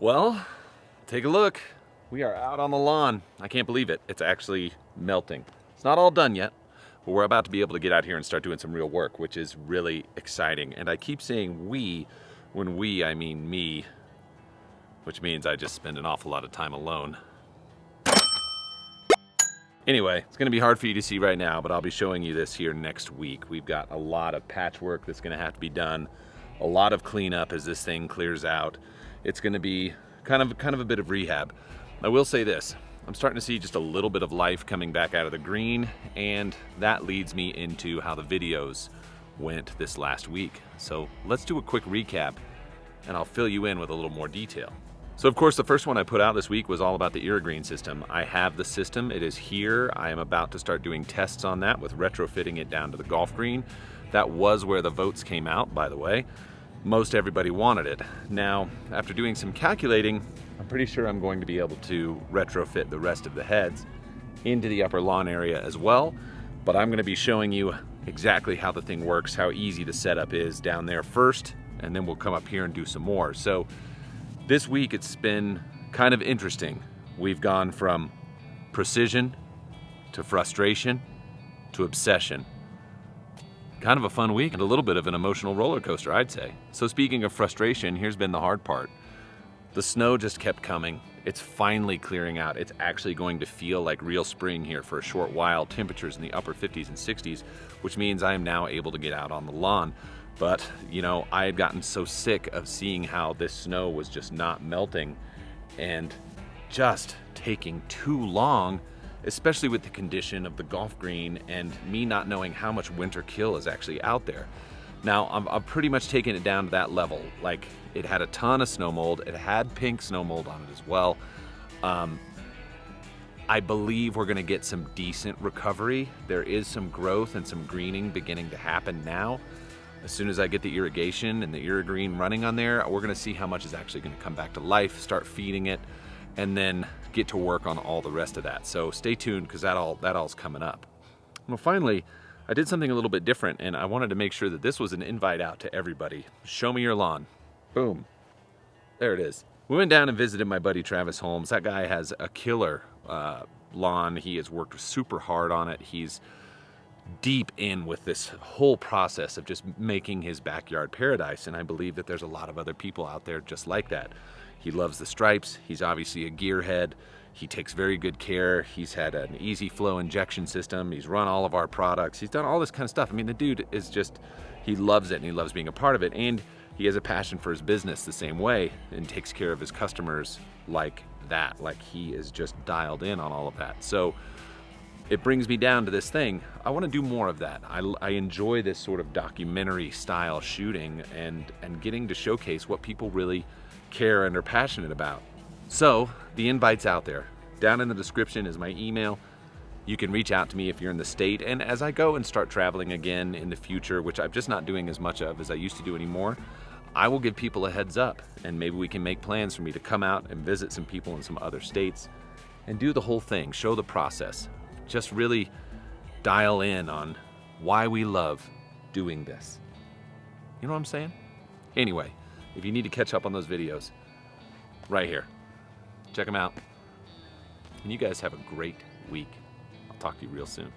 Well, take a look. We are out on the lawn. I can't believe it. It's actually melting. It's not all done yet, but we're about to be able to get out here and start doing some real work, which is really exciting. And I keep saying we. When we, I mean me, which means I just spend an awful lot of time alone. Anyway, it's gonna be hard for you to see right now, but I'll be showing you this here next week. We've got a lot of patchwork that's gonna have to be done, a lot of cleanup as this thing clears out. It's gonna be kind of a bit of rehab. I will say this, I'm starting to see just a little bit of life coming back out of the green, and that leads me into how the videos went this last week. So let's do a quick recap, and I'll fill you in with a little more detail. So of course, the first one I put out this week was all about the Irrigreen system. I have the system, it is here. I am about to start doing tests on that with retrofitting it down to the golf green. That was where the votes came out, by the way. Most everybody wanted it. Now, after doing some calculating, I'm pretty sure I'm going to be able to retrofit the rest of the heads into the upper lawn area as well, but I'm gonna be showing you exactly how the thing works, how easy the setup is down there first, and then we'll come up here and do some more. So this week it's been kind of interesting. We've gone from precision to frustration to obsession. Kind of a fun week and a little bit of an emotional roller coaster, I'd say. So speaking of frustration, here's been the hard part. The snow just kept coming. It's finally clearing out. It's actually going to feel like real spring here for a short while. Temperatures in the upper 50s and 60s, which means I am now able to get out on the lawn. But, you know, I had gotten so sick of seeing how this snow was just not melting and just taking too long, especially with the condition of the golf green and me not knowing how much winter kill is actually out there. Now, I'm pretty much taking it down to that level. Like, it had a ton of snow mold. It had pink snow mold on it as well. I believe we're gonna get some decent recovery. There is some growth and some greening beginning to happen now. As soon as I get the irrigation and the Irrigreen running on there, we're gonna see how much is actually gonna come back to life, start feeding it, and then get to work on all the rest of that. So stay tuned, because that all's coming up. Well, finally, I did something a little bit different, and I wanted to make sure that this was an invite out to everybody. Show me your lawn. Boom. There it is. We went down and visited my buddy Travis Holmes. That guy has a killer lawn. He has worked super hard on it. He's deep in with this whole process of just making his backyard paradise, and I believe that there's a lot of other people out there just like that. He loves the stripes. He's obviously a gearhead. He takes very good care. He's had an easy flow injection system. He's run all of our products. He's done all this kind of stuff. I mean, the dude is just, he loves it and he loves being a part of it, and he has a passion for his business the same way and takes care of his customers like that. Like, he is just dialed in on all of that. So it brings me down to this thing. I want to do more of that. I enjoy this sort of documentary style shooting and getting to showcase what people really care and are passionate about. So the invite's out there. Down in the description is my email. You can reach out to me if you're in the state, and as I go and start traveling again in the future, which I'm just not doing as much of as I used to do anymore, I will give people a heads up, and maybe we can make plans for me to come out and visit some people in some other states and do the whole thing, show the process. Just really dial in on why we love doing this. You know what I'm saying? Anyway, if you need to catch up on those videos, right here. Check them out. And you guys have a great week. I'll talk to you real soon.